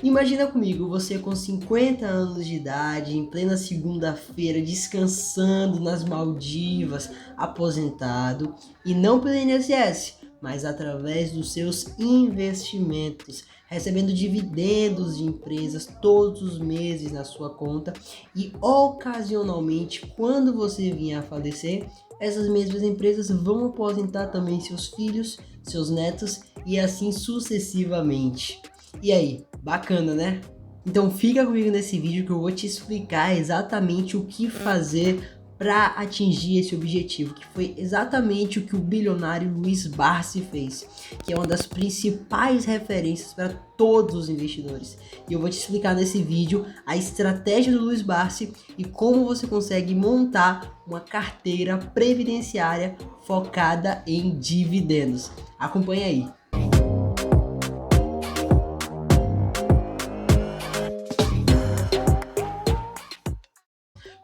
Imagina comigo, você com 50 anos de idade, em plena segunda-feira, descansando nas Maldivas, aposentado, e não pelo INSS, mas através dos seus investimentos, recebendo dividendos de empresas todos os meses na sua conta e ocasionalmente, quando você vier a falecer, essas mesmas empresas vão aposentar também seus filhos, seus netos e assim sucessivamente. E aí, bacana, né? Então fica comigo nesse vídeo que eu vou te explicar exatamente o que fazer para atingir esse objetivo, que foi exatamente o que o bilionário Luiz Barsi fez, que é uma das principais referências para todos os investidores. E eu vou te explicar nesse vídeo a estratégia do Luiz Barsi e como você consegue montar uma carteira previdenciária focada em dividendos. Acompanhe aí.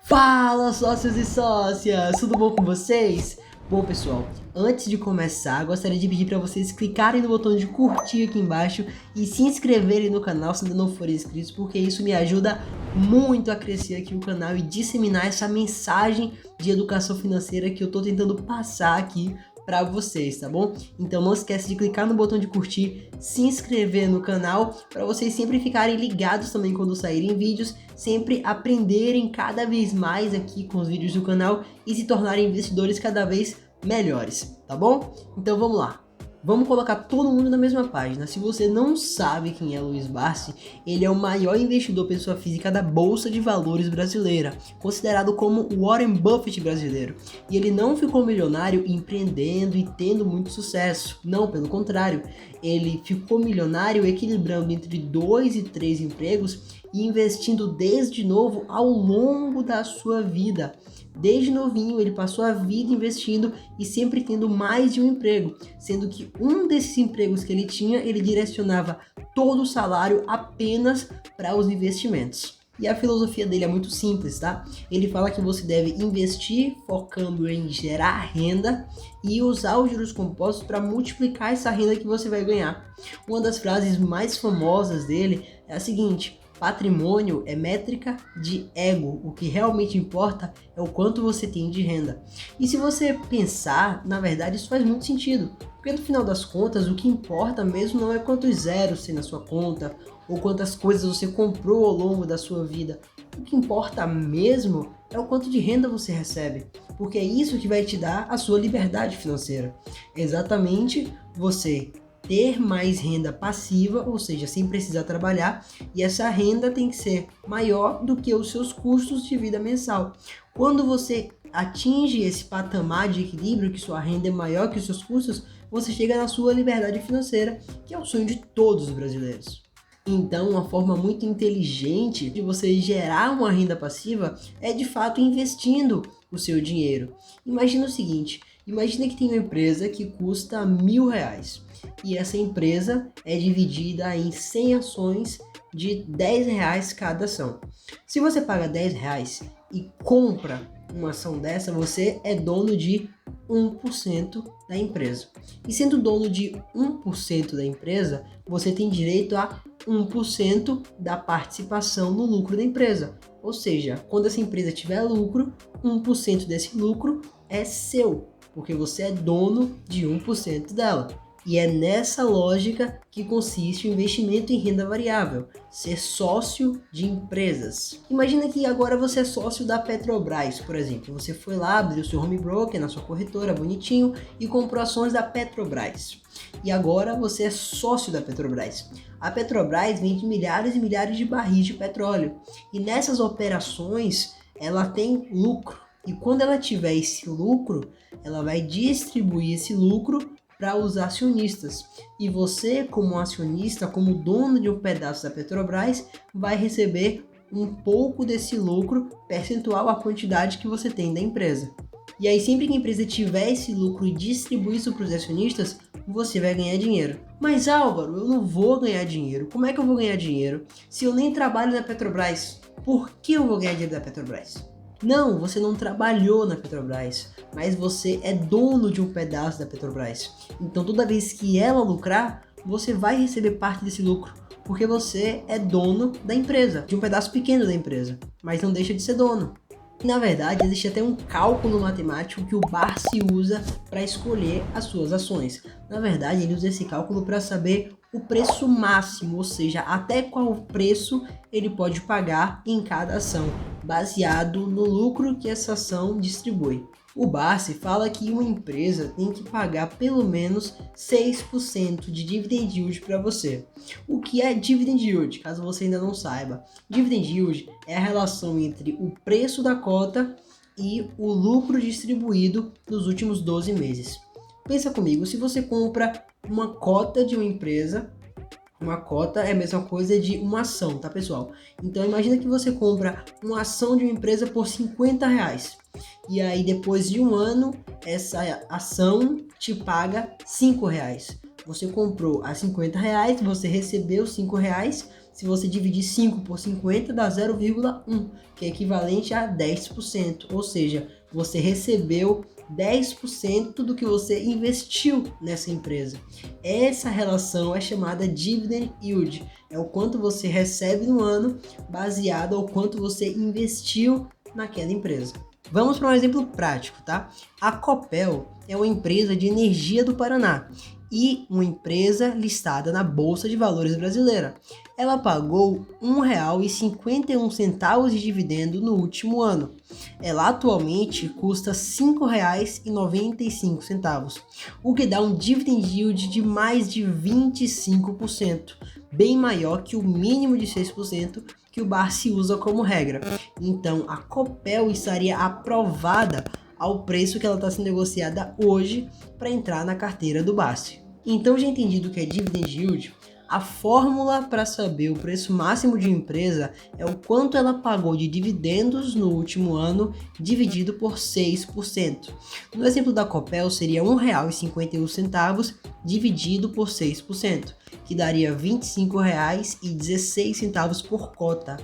Fala, sócios e sócias! Tudo bom com vocês? Bom, pessoal, antes de começar, gostaria de pedir para vocês clicarem no botão de curtir aqui embaixo e se inscreverem no canal se ainda não forem inscritos, porque isso me ajuda muito a crescer aqui o canal e disseminar essa mensagem de educação financeira que eu estou tentando passar aqui para vocês, tá bom? Então não esquece de clicar no botão de curtir, se inscrever no canal, para vocês sempre ficarem ligados também quando saírem vídeos, sempre aprenderem cada vez mais aqui com os vídeos do canal e se tornarem investidores cada vez melhores, tá bom? Então vamos lá. Vamos colocar todo mundo na mesma página. Se você não sabe quem é Luiz Barsi, ele é o maior investidor pessoa física da Bolsa de Valores brasileira, considerado como o Warren Buffett brasileiro. E ele não ficou milionário empreendendo e tendo muito sucesso. Não, pelo contrário. Ele ficou milionário equilibrando entre 2 e 3 empregos e investindo desde novo ao longo da sua vida. Desde novinho ele passou a vida investindo e sempre tendo mais de um emprego, sendo que um desses empregos que ele tinha, ele direcionava todo o salário apenas para os investimentos. E a filosofia dele é muito simples, tá? Ele fala que você deve investir focando em gerar renda e usar os juros compostos para multiplicar essa renda que você vai ganhar. Uma das frases mais famosas dele é a seguinte: patrimônio é métrica de ego, o que realmente importa é o quanto você tem de renda. E se você pensar, na verdade isso faz muito sentido, porque no final das contas o que importa mesmo não é quantos zeros tem na sua conta, ou quantas coisas você comprou ao longo da sua vida. O que importa mesmo é o quanto de renda você recebe, porque é isso que vai te dar a sua liberdade financeira. É exatamente você ter mais renda passiva, ou seja, sem precisar trabalhar, e essa renda tem que ser maior do que os seus custos de vida mensal. Quando você atinge esse patamar de equilíbrio, que sua renda é maior que os seus custos, você chega na sua liberdade financeira, que é o sonho de todos os brasileiros. Então, uma forma muito inteligente de você gerar uma renda passiva é de fato investindo o seu dinheiro. Imagina o seguinte: imagina que tem uma empresa que custa R$1.000 e essa empresa é dividida em 100 ações de R$10 cada ação. Se você paga R$10 e compra uma ação dessa, você é dono de 1% da empresa. E sendo dono de 1% da empresa, você tem direito a 1% da participação no lucro da empresa. Ou seja, quando essa empresa tiver lucro, 1% desse lucro é seu, porque você é dono de 1% dela. E é nessa lógica que consiste o investimento em renda variável, ser sócio de empresas. Imagina que agora você é sócio da Petrobras, por exemplo. Você foi lá, abriu seu home broker na sua corretora, bonitinho, e comprou ações da Petrobras. E agora você é sócio da Petrobras. A Petrobras vende milhares e milhares de barris de petróleo. E nessas operações, ela tem lucro. E quando ela tiver esse lucro, ela vai distribuir esse lucro para os acionistas. E você, como acionista, como dono de um pedaço da Petrobras, vai receber um pouco desse lucro percentual à quantidade que você tem da empresa. E aí, sempre que a empresa tiver esse lucro e distribuir isso para os acionistas, você vai ganhar dinheiro. Mas Álvaro, eu não vou ganhar dinheiro. Como é que eu vou ganhar dinheiro se eu nem trabalho na Petrobras? Por que eu vou ganhar dinheiro da Petrobras? Não, você não trabalhou na Petrobras, mas você é dono de um pedaço da Petrobras. Então toda vez que ela lucrar, você vai receber parte desse lucro. Porque você é dono da empresa, de um pedaço pequeno da empresa, mas não deixa de ser dono. E, na verdade, existe até um cálculo matemático que o Barsi usa para escolher as suas ações. Na verdade, ele usa esse cálculo para saber o preço máximo, ou seja, até qual preço ele pode pagar em cada ação, baseado no lucro que essa ação distribui. O Barsi fala que uma empresa tem que pagar pelo menos 6% de dividend yield para você. O que é dividend yield, caso você ainda não saiba? Dividend yield é a relação entre o preço da cota e o lucro distribuído nos últimos 12 meses. Pensa comigo, se você compra uma cota de uma empresa, uma cota é a mesma coisa de uma ação, tá, pessoal? Então imagina que você compra uma ação de uma empresa por R$50. E aí depois de um ano, essa ação te paga R$5. Você comprou a R$50, você recebeu R$5. Se você dividir 5 por 50, dá 0,1, que é equivalente a 10%. Ou seja, você recebeu 10% do que você investiu nessa empresa. Essa relação é chamada dividend yield. É o quanto você recebe no ano baseado ao quanto você investiu naquela empresa. Vamos para um exemplo prático, tá? A Copel é uma empresa de energia do Paraná e uma empresa listada na Bolsa de Valores brasileira. Ela pagou R$ 1,51 de dividendo no último ano. Ela atualmente custa R$ 5,95, o que dá um dividend yield de mais de 25%, bem maior que o mínimo de 6% que o Barsi usa como regra. Então, a Copel estaria aprovada ao preço que ela está sendo negociada hoje para entrar na carteira do Barsi. Então, já entendido o que é dividend yield, a fórmula para saber o preço máximo de uma empresa é o quanto ela pagou de dividendos no último ano dividido por 6%. No exemplo da Copel seria R$ 1,51 dividido por 6%, que daria R$ 25,16 por cota.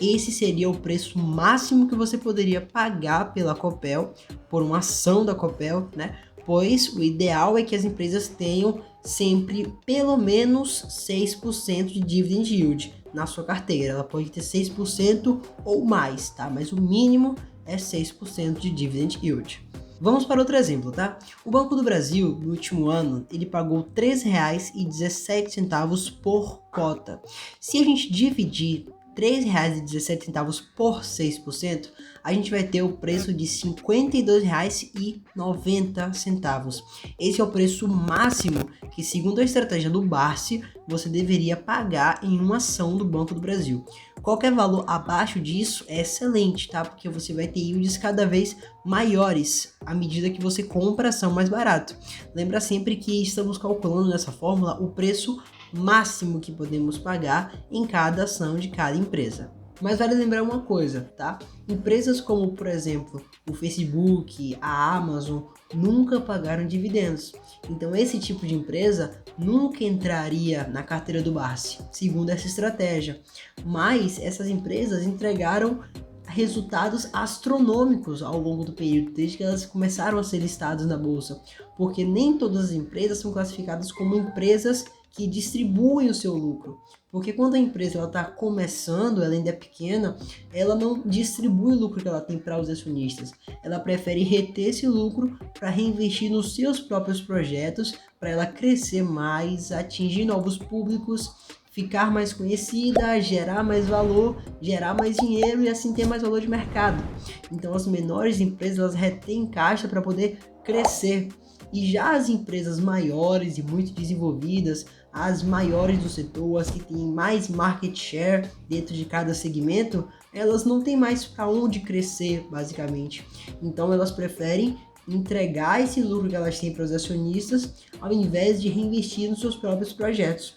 Esse seria o preço máximo que você poderia pagar pela Copel, por uma ação da Copel, né? Pois o ideal é que as empresas tenham sempre pelo menos 6% de dividend yield na sua carteira. Ela pode ter 6% ou mais, tá? Mas o mínimo é 6% de dividend yield. Vamos para outro exemplo, tá? O Banco do Brasil, no último ano, ele pagou R$ 3,17 por cota. Se a gente dividir R$ 3,17 por 6%, a gente vai ter o preço de R$ 52,90. Esse é o preço máximo que, segundo a estratégia do Barsi, você deveria pagar em uma ação do Banco do Brasil. Qualquer valor abaixo disso é excelente, tá? Porque você vai ter yields cada vez maiores à medida que você compra a ação mais barato. Lembra sempre que estamos calculando nessa fórmula o preço máximo que podemos pagar em cada ação de cada empresa. Mas vale lembrar uma coisa, tá? Empresas como, por exemplo, o Facebook, a Amazon, nunca pagaram dividendos. Então esse tipo de empresa nunca entraria na carteira do Barsi, segundo essa estratégia. Mas essas empresas entregaram resultados astronômicos ao longo do período, desde que elas começaram a ser listadas na bolsa, porque nem todas as empresas são classificadas como empresas que distribuem o seu lucro, porque quando a empresa está começando, ela ainda é pequena, ela não distribui o lucro que ela tem para os acionistas, ela prefere reter esse lucro para reinvestir nos seus próprios projetos, para ela crescer mais, atingir novos públicos, ficar mais conhecida, gerar mais valor, gerar mais dinheiro e assim ter mais valor de mercado. Então as menores empresas elas retêm caixa para poder crescer. E já as empresas maiores e muito desenvolvidas, as maiores do setor, as que têm mais market share dentro de cada segmento, elas não têm mais para onde crescer, basicamente. Então elas preferem entregar esse lucro que elas têm para os acionistas, ao invés de reinvestir nos seus próprios projetos.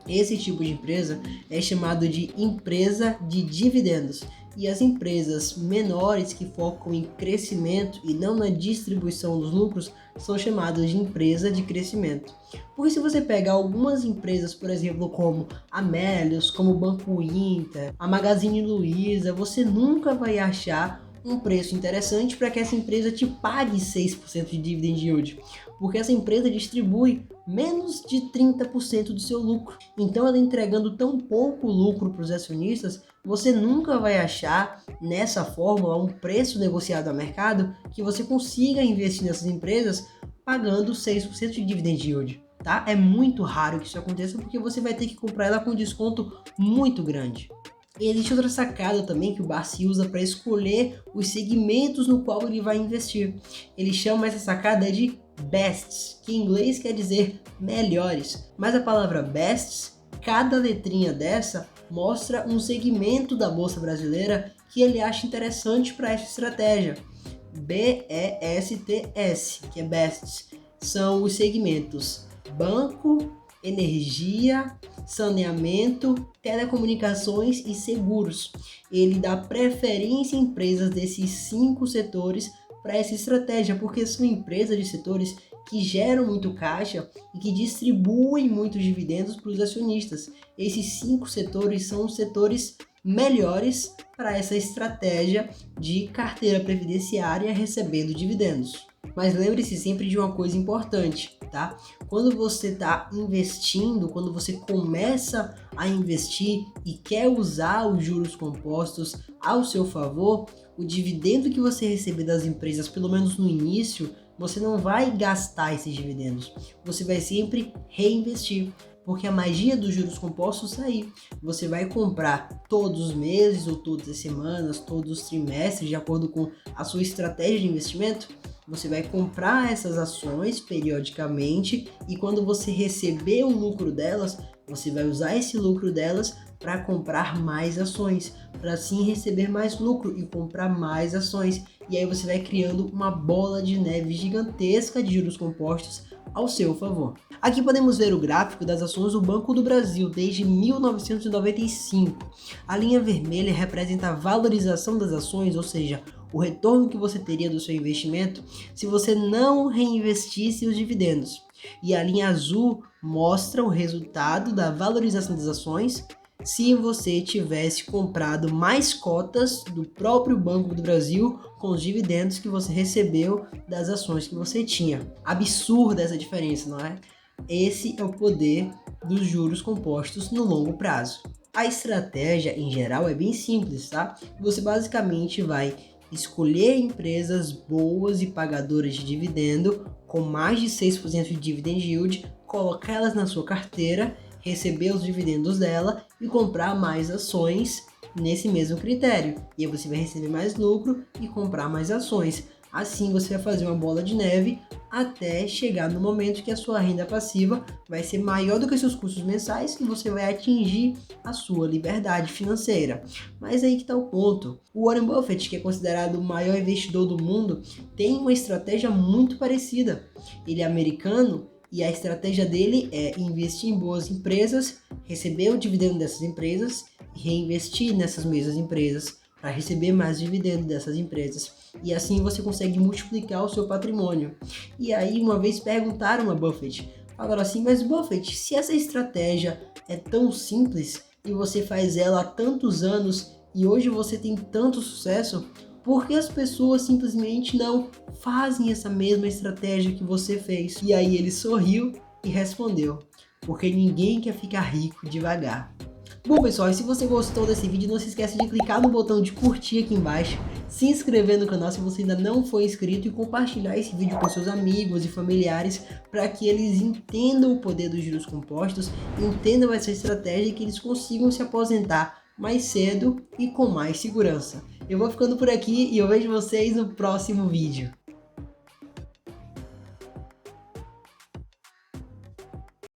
Esse tipo de empresa é chamado de empresa de dividendos. E as empresas menores que focam em crescimento e não na distribuição dos lucros são chamadas de empresa de crescimento. Porque se você pegar algumas empresas, por exemplo, como a Melius, como o Banco Inter, a Magazine Luiza, você nunca vai achar um preço interessante para que essa empresa te pague 6% de dividend yield, porque essa empresa distribui menos de 30% do seu lucro. Então, ela entregando tão pouco lucro para os acionistas, você nunca vai achar nessa fórmula um preço negociado a mercado que você consiga investir nessas empresas pagando 6% de dividend yield. Tá? É muito raro que isso aconteça porque você vai ter que comprar ela com desconto muito grande. E existe outra sacada também que o Barsi usa para escolher os segmentos no qual ele vai investir. Ele chama essa sacada de bests, que em inglês quer dizer melhores. Mas a palavra bests, cada letrinha dessa mostra um segmento da Bolsa Brasileira que ele acha interessante para essa estratégia. BESTS, que é bests, são os segmentos banco, energia, saneamento, telecomunicações e seguros. Ele dá preferência em empresas desses 5 setores para essa estratégia, porque são empresas de setores que geram muito caixa e que distribuem muitos dividendos para os acionistas. Esses 5 setores são os setores melhores para essa estratégia de carteira previdenciária recebendo dividendos. Mas lembre-se sempre de uma coisa importante, tá? Quando você está investindo, quando você começa a investir e quer usar os juros compostos ao seu favor, o dividendo que você receber das empresas, pelo menos no início, você não vai gastar esses dividendos. Você vai sempre reinvestir. Porque a magia dos juros compostos é aí. Você vai comprar todos os meses, ou todas as semanas, todos os trimestres, de acordo com a sua estratégia de investimento. Você vai comprar essas ações periodicamente e quando você receber o lucro delas, você vai usar esse lucro delas para comprar mais ações, para assim receber mais lucro e comprar mais ações. E aí você vai criando uma bola de neve gigantesca de juros compostos ao seu favor. Aqui podemos ver o gráfico das ações do Banco do Brasil desde 1995. A linha vermelha representa a valorização das ações, ou seja, o retorno que você teria do seu investimento se você não reinvestisse os dividendos. E a linha azul mostra o resultado da valorização das ações se você tivesse comprado mais cotas do próprio Banco do Brasil com os dividendos que você recebeu das ações que você tinha. Absurda essa diferença, não é? Esse é o poder dos juros compostos no longo prazo. A estratégia, em geral, é bem simples, tá? Você basicamente vai escolher empresas boas e pagadoras de dividendo com mais de 6% de dividend yield, colocar elas na sua carteira, receber os dividendos dela e comprar mais ações nesse mesmo critério. E aí você vai receber mais lucro e comprar mais ações. Assim você vai fazer uma bola de neve até chegar no momento que a sua renda passiva vai ser maior do que os seus custos mensais e você vai atingir a sua liberdade financeira. Mas aí que está o ponto. O Warren Buffett, que é considerado o maior investidor do mundo, tem uma estratégia muito parecida. Ele é americano e a estratégia dele é investir em boas empresas, receber o dividendo dessas empresas e reinvestir nessas mesmas empresas para receber mais dividendo dessas empresas. E assim você consegue multiplicar o seu patrimônio. E aí uma vez perguntaram a Buffett, falaram assim, mas Buffett, se essa estratégia é tão simples e você faz ela há tantos anos e hoje você tem tanto sucesso, por que as pessoas simplesmente não fazem essa mesma estratégia que você fez? E aí ele sorriu e respondeu, porque ninguém quer ficar rico devagar. Bom pessoal, e se você gostou desse vídeo, não se esqueça de clicar no botão de curtir aqui embaixo, se inscrever no canal se você ainda não for inscrito e compartilhar esse vídeo com seus amigos e familiares para que eles entendam o poder dos juros compostos, entendam essa estratégia e que eles consigam se aposentar mais cedo e com mais segurança. Eu vou ficando por aqui e eu vejo vocês no próximo vídeo.